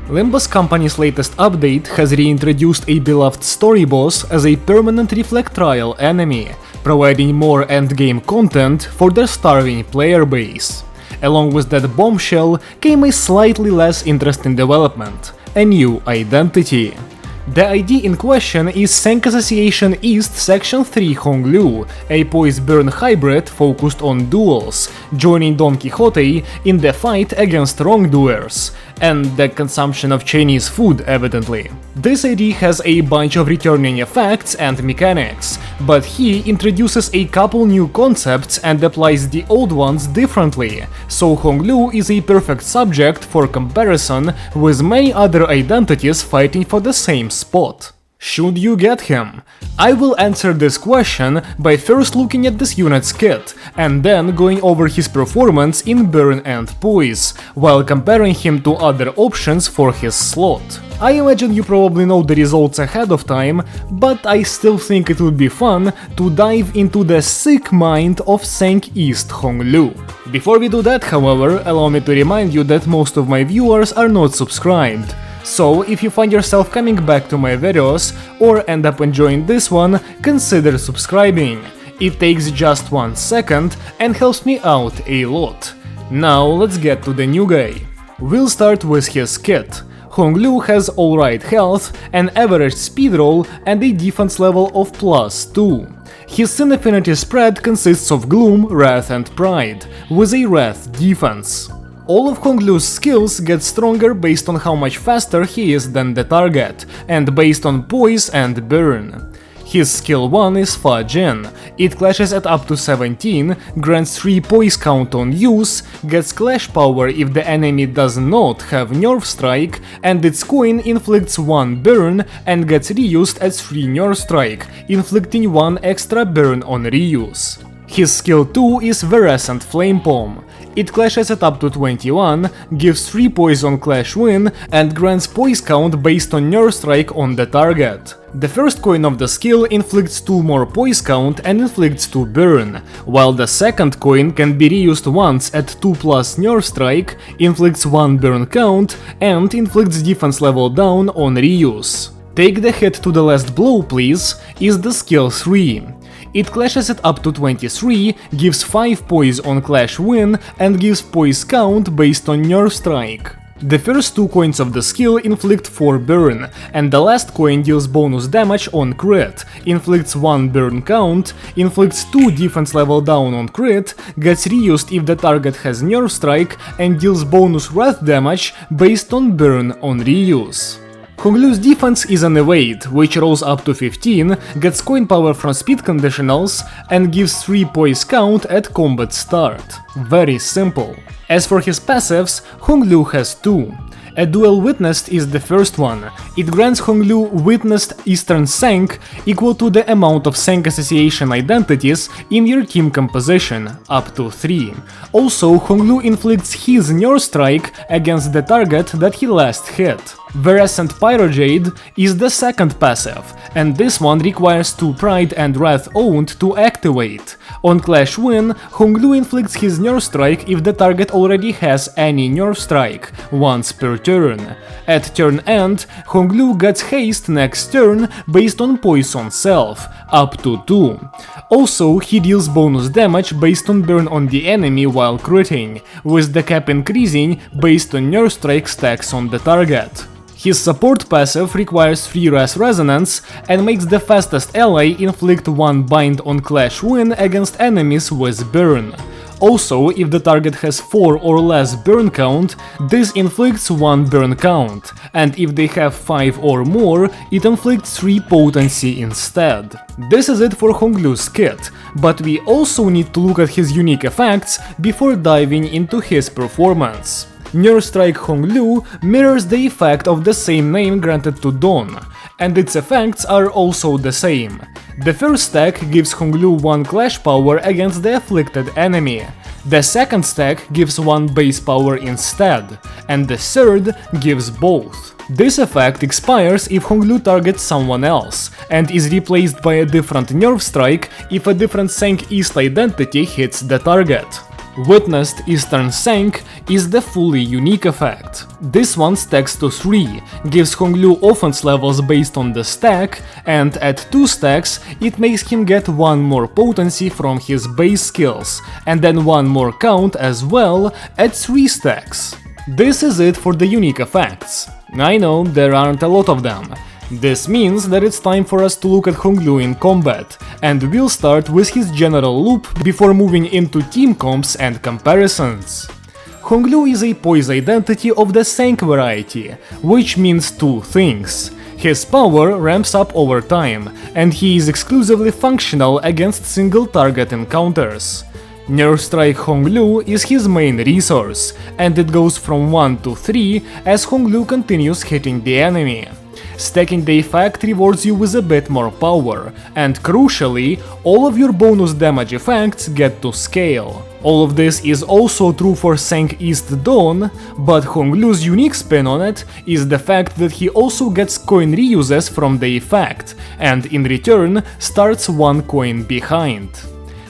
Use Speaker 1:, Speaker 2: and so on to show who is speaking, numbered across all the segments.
Speaker 1: Limbus Company's latest update has reintroduced a beloved story boss as a permanent reflect trial enemy, providing more endgame content for their starving player base. Along with that bombshell came a slightly less interesting development: a new identity. The ID in question is Cinq Association East Section 3 Honglu, a Poise Burn hybrid focused on duels, joining Don Quixote in the fight against wrongdoers, and the consumption of Chinese food, evidently. This ID has a bunch of returning effects and mechanics, but he introduces a couple new concepts and applies the old ones differently, so Honglu is a perfect subject for comparison with many other identities fighting for the same spot. Should you get him? I will answer this question by first looking at this unit's kit, and then going over his performance in Burn and Poise, while comparing him to other options for his slot. I imagine you probably know the results ahead of time, but I still think it would be fun to dive into the sick mind of Cinq East Honglu. Before we do that, however, allow me to remind you that most of my viewers are not subscribed. So, if you find yourself coming back to my videos, or end up enjoying this one, consider subscribing. It takes just 1 second and helps me out a lot. Now let's get to the new guy. We'll start with his kit. Honglu has alright health, an average speed roll, and a defense level of +2. His sin affinity spread consists of Gloom, Wrath and Pride, with a Wrath defense. All of Honglu's skills get stronger based on how much faster he is than the target, and based on Poise and Burn. His skill 1 is Fudge In. It clashes at up to 17, grants 3 Poise count on use, gets clash power if the enemy does not have Nerve Strike, and its coin inflicts 1 burn and gets reused as 3 Nerve Strike, inflicting 1 extra burn on reuse. His skill 2 is Veracent Flame Palm. It clashes at up to 21, gives 3 Poise on Clash Win, and grants Poise count based on Nerve Strike on the target. The first coin of the skill inflicts 2 more Poise count and inflicts 2 burn, while the second coin can be reused once at 2+ Nerve Strike, inflicts 1 burn count, and inflicts defense level down on reuse. Take the hit to the last blow please is the skill 3. It clashes at up to 23, gives 5 Poise on Clash Win, and gives Poise count based on Nerve Strike. The first 2 coins of the skill inflict 4 burn, and the last coin deals bonus damage on crit, inflicts 1 burn count, inflicts 2 defense level down on crit, gets reused if the target has Nerve Strike, and deals bonus wrath damage based on burn on reuse. Honglu's defense is an evade, which rolls up to 15, gets coin power from speed conditionals, and gives 3 Poise count at combat start. Very simple. As for his passives, Honglu has 2. A Duel Witnessed is the first one. It grants Honglu Witnessed Eastern Cinq equal to the amount of Cinq Association identities in your team composition, up to 3. Also, Honglu inflicts his Nerve Strike against the target that he last hit. Veracent Pyrojade is the second passive, and this one requires 2 Pride and Wrath owned to activate. On Clash Win, Honglu inflicts his Nerve Strike if the target already has any Nerve Strike, once per turn. At turn end, Honglu gets haste next turn based on Poise on self, up to 2. Also, he deals bonus damage based on burn on the enemy while critting, with the cap increasing based on Nerve Strike stacks on the target. His support passive requires 3 Ras Resonance and makes the fastest ally inflict 1 bind on Clash Win against enemies with burn. Also, if the target has 4 or less burn count, this inflicts 1 burn count, and if they have 5 or more, it inflicts 3 potency instead. This is it for Honglu's kit, but we also need to look at his unique effects before diving into his performance. Nerve Strike Honglu mirrors the effect of the same name granted to Don, and its effects are also the same. The first stack gives Honglu 1 clash power against the afflicted enemy, the second stack gives 1 base power instead, and the third gives both. This effect expires if Honglu targets someone else, and is replaced by a different Nerve Strike if a different Cinq East identity hits the target. Witnessed Eastern Cinq is the fully unique effect. This one stacks to 3, gives Honglu offense levels based on the stack, and at 2 stacks it makes him get 1 more potency from his base skills, and then 1 more count as well at 3 stacks. This is it for the unique effects. I know there aren't a lot of them. This means that it's time for us to look at Honglu in combat, and we'll start with his general loop before moving into team comps and comparisons. Honglu is a Poise identity of the Cinq variety, which means 2 things. His power ramps up over time, and he is exclusively functional against single target encounters. Nerve Strike Honglu is his main resource, and it goes from 1 to 3 as Honglu continues hitting the enemy. Stacking the effect rewards you with a bit more power, and crucially, all of your bonus damage effects get to scale. All of this is also true for Cinq East Don, but Honglu's unique spin on it is the fact that he also gets coin reuses from the effect, and in return starts 1 coin behind.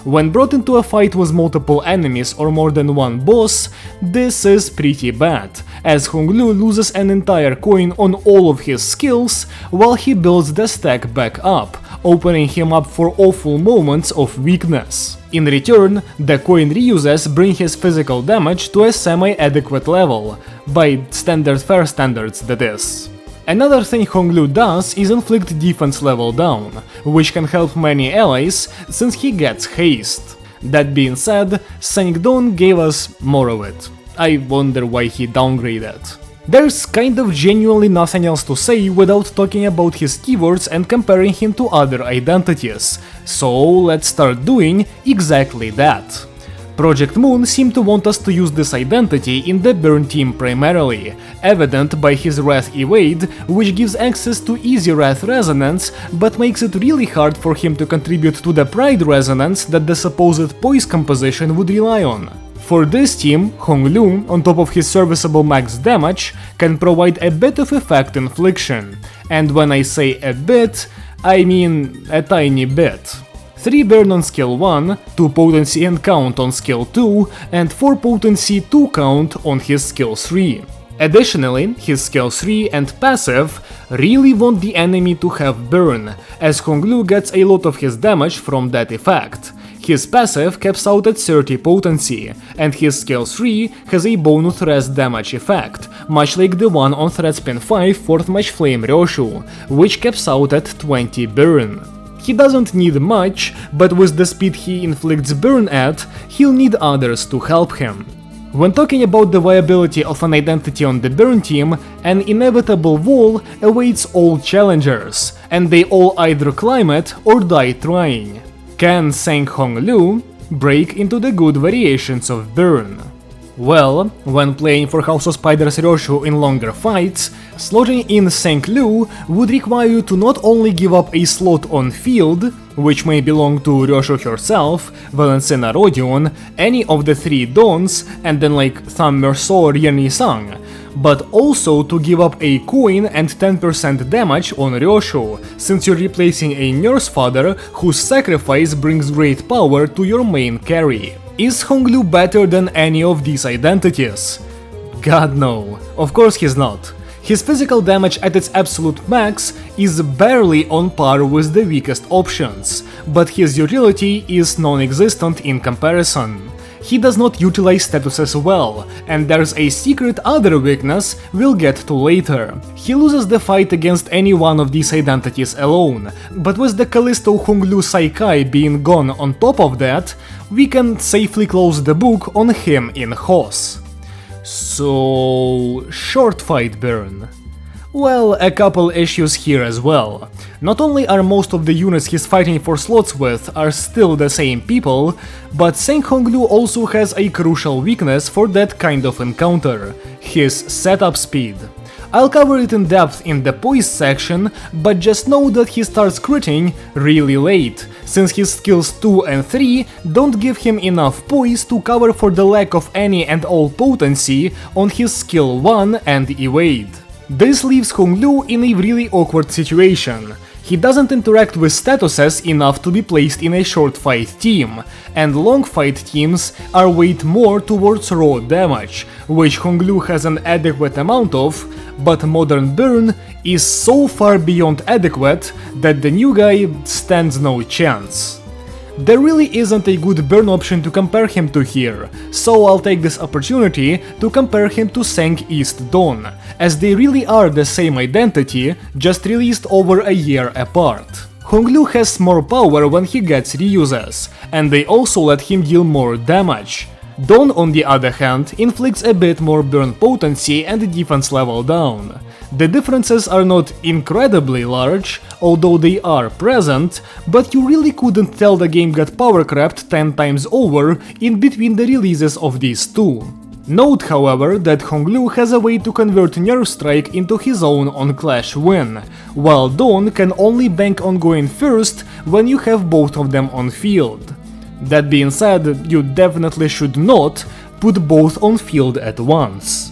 Speaker 1: When brought into a fight with multiple enemies or more than 1 boss, this is pretty bad, as Honglu loses an entire coin on all of his skills while he builds the stack back up, opening him up for awful moments of weakness. In return, the coin reuses bring his physical damage to a semi-adequate level, by fair standards that is. Another thing Honglu does is inflict defense level down, which can help many allies since he gets haste. That being said, Cinq Don gave us more of it. I wonder why he downgraded. There's kind of genuinely nothing else to say without talking about his keywords and comparing him to other identities, so let's start doing exactly that. Project Moon seemed to want us to use this identity in the Burn team primarily, evident by his Wrath Evade, which gives access to easy Wrath resonance, but makes it really hard for him to contribute to the Pride resonance that the supposed Poise composition would rely on. For this team, Honglu, on top of his serviceable max damage, can provide a bit of effect infliction, and when I say a bit, I mean a tiny bit. 3 burn on skill 1, 2 potency and count on skill 2, and 4 potency 2 count on his skill 3. Additionally, his skill 3 and passive really want the enemy to have burn, as Honglu gets a lot of his damage from that effect. His passive caps out at 30 potency, and his skill 3 has a bonus rest damage effect, much like the one on Threadspin 5 4th Match Flame Ryoshu, which caps out at 20 burn. He doesn't need much, but with the speed he inflicts burn at, he'll need others to help him. When talking about the viability of an identity on the Burn team, an inevitable wall awaits all challengers, and they all either climb it or die trying. Can Cinq Honglu break into the good variations of Burn? Well, when playing for House of Spiders Ryoshu in longer fights, slotting in Cinq Lu would require you to not only give up a slot on field, which may belong to Ryoshu herself, Valencina Rodion, any of the 3 Dons, and then like Tham Merceau or Yerni Sang, but also to give up a coin and 10% damage on Ryoshu, since you're replacing a nurse father whose sacrifice brings great power to your main carry. Is Honglu better than any of these identities? God no, of course he's not. His physical damage at its absolute max is barely on par with the weakest options, but his utility is non-existent in comparison. He does not utilize statuses well, and there's a secret other weakness we'll get to later. He loses the fight against any one of these identities alone, but with the Callisto Honglu Saikai being gone on top of that, we can safely close the book on him in Hoss. So, short fight burn. Well, a couple issues here as well. Not only are most of the units he's fighting for slots with are still the same people, but Cinq Honglu also has a crucial weakness for that kind of encounter, his setup speed. I'll cover it in depth in the Poise section, but just know that he starts critting really late, since his skills 2 and 3 don't give him enough poise to cover for the lack of any and all potency on his skill 1 and evade. This leaves Honglu in a really awkward situation. He doesn't interact with statuses enough to be placed in a short fight team, and long fight teams are weighted more towards raw damage, which Honglu has an adequate amount of, but Modern Burn is so far beyond adequate that the new guy stands no chance. There really isn't a good burn option to compare him to here, so I'll take this opportunity to compare him to Cinq East Don, as they really are the same identity, just released over a year apart. Honglu has more power when he gets reuses, and they also let him deal more damage. Don, on the other hand, inflicts a bit more burn potency and defense level down. The differences are not incredibly large, although they are present, but you really couldn't tell the game got power crept 10 times over in between the releases of these two. Note, however, that Honglu has a way to convert Nerve Strike into his own on Clash win, while Don can only bank on going first when you have both of them on field. That being said, you definitely should not put both on field at once.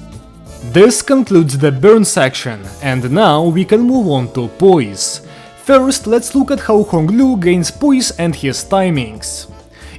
Speaker 1: This concludes the burn section, and now we can move on to Poise. First, let's look at how Honglu gains Poise and his timings.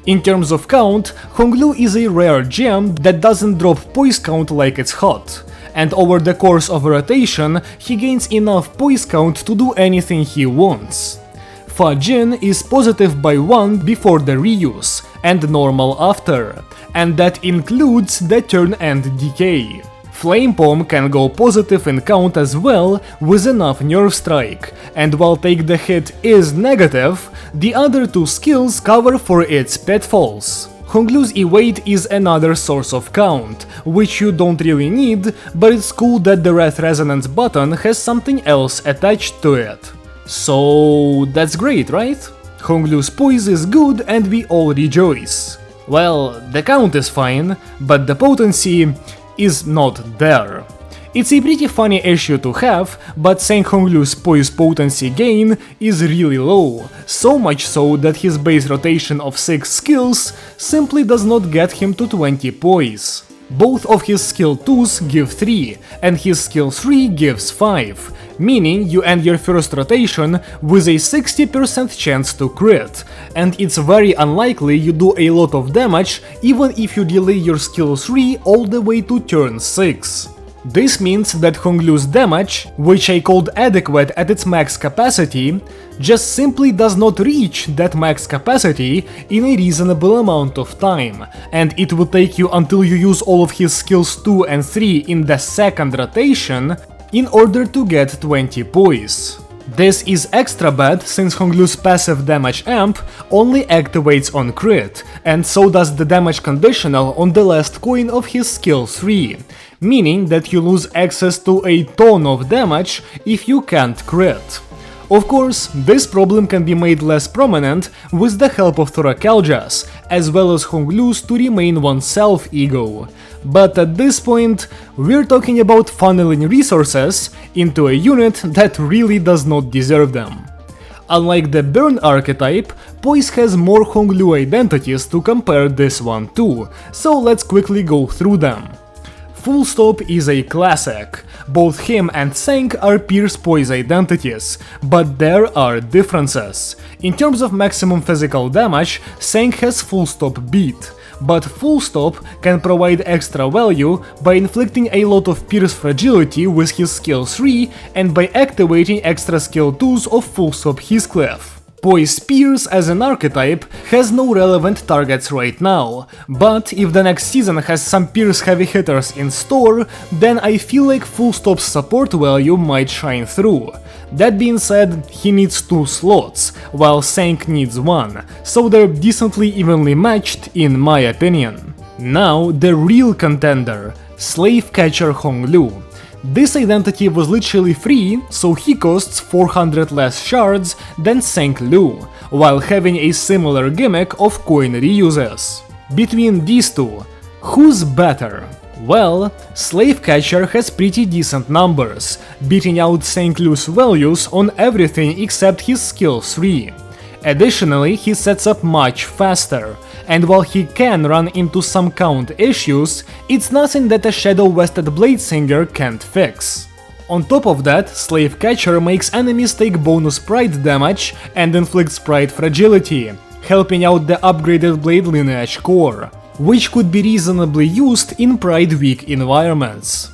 Speaker 1: In terms of count, Honglu is a rare gem that doesn't drop Poise count like it's hot, and over the course of a rotation, he gains enough Poise count to do anything he wants. Fa Jin is positive by 1 before the reuse, and normal after, and that includes the turn and decay. Flame Palm can go positive in count as well with enough Nerve Strike, and while Take the Hit is negative, the other two skills cover for its pitfalls. Honglu's Evade is another source of count, which you don't really need, but it's cool that the Red Resonance button has something else attached to it. So that's great, right? Honglu's Poise is good and we all rejoice. Well, the count is fine, but the potency is not there. It's a pretty funny issue to have, but Cinq Honglu's Poise potency gain is really low, so much so that his base rotation of 6 skills simply does not get him to 20 Poise. Both of his skill 2s give 3, and his skill 3 gives 5, meaning you end your first rotation with a 60% chance to crit, and it's very unlikely you do a lot of damage even if you delay your skill 3 all the way to turn 6. This means that Honglu's damage, which I called adequate at its max capacity, just simply does not reach that max capacity in a reasonable amount of time, and it will take you until you use all of his skills 2 and 3 in the second rotation in order to get 20 Poise. This is extra bad since Honglu's passive damage amp only activates on crit, and so does the damage conditional on the last coin of his skill 3, meaning that you lose access to a ton of damage if you can't crit. Of course, this problem can be made less prominent with the help of Thorakaljas, as well as Honglu's to remain oneself ego. But at this point, we're talking about funneling resources into a unit that really does not deserve them. Unlike the Burn archetype, Poise has more Honglu identities to compare this one to, so let's quickly go through them. Full Stop is a classic. Both him and Cinq are Pierce Poise identities, but there are differences. In terms of maximum physical damage, Cinq has Full Stop beat, but Full Stop can provide extra value by inflicting a lot of Pierce fragility with his skill 3 and by activating extra skill 2s of Full Stop Heathcliff. Poise Pierce as an archetype has no relevant targets right now, but if the next season has some Pierce heavy hitters in store, then I feel like Full Stop's support value might shine through. That being said, he needs 2 slots, while Cinq needs 1, so they're decently evenly matched in my opinion. Now the real contender, Slave Catcher Honglu. This identity was literally free, so he costs 400 less shards than Cinq Lu, while having a similar gimmick of coin reuses. Between these two, who's better? Well, Slave Catcher has pretty decent numbers, beating out Cinq Lu's values on everything except his skill 3. Additionally, he sets up much faster, and while he can run into some count issues, it's nothing that a Shadow Vested Blade Singer can't fix. On top of that, Slave Catcher makes enemies take bonus Pride damage and inflicts Pride fragility, helping out the upgraded Blade Lineage core, which could be reasonably used in Pride weak environments.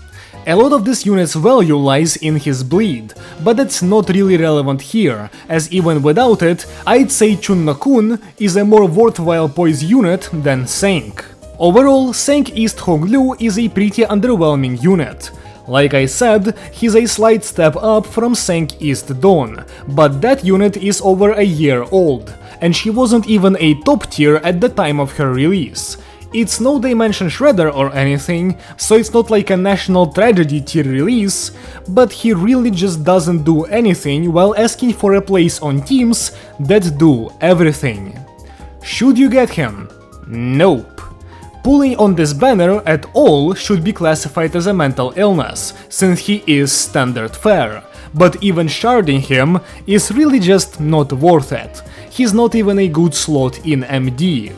Speaker 1: A lot of this unit's value lies in his bleed, but that's not really relevant here, as even without it, I'd say Chunna-kun is a more worthwhile Poise unit than Cinq. Overall, Cinq East Honglu is a pretty underwhelming unit. Like I said, he's a slight step up from Cinq East Don, but that unit is over a year old, and she wasn't even a top tier at the time of her release. It's no Dimension Shredder or anything, so it's not like a National Tragedy tier release, but he really just doesn't do anything while asking for a place on teams that do everything. Should you get him? Nope. Pulling on this banner at all should be classified as a mental illness, since he is standard fare, but even sharding him is really just not worth it. He's not even a good slot in MD.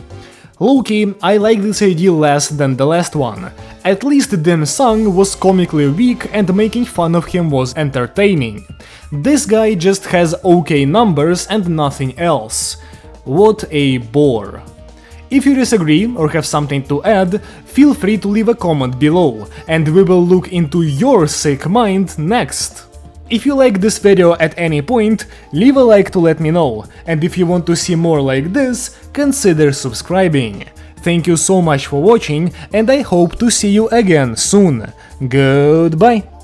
Speaker 1: Low-key, I like this idea less than the last one. At least Dim Sung was comically weak and making fun of him was entertaining. This guy just has okay numbers and nothing else. What a bore. If you disagree or have something to add, feel free to leave a comment below, and we will look into your sick mind next. If you liked this video at any point, leave a like to let me know, and if you want to see more like this, consider subscribing. Thank you so much for watching, and I hope to see you again soon. Goodbye!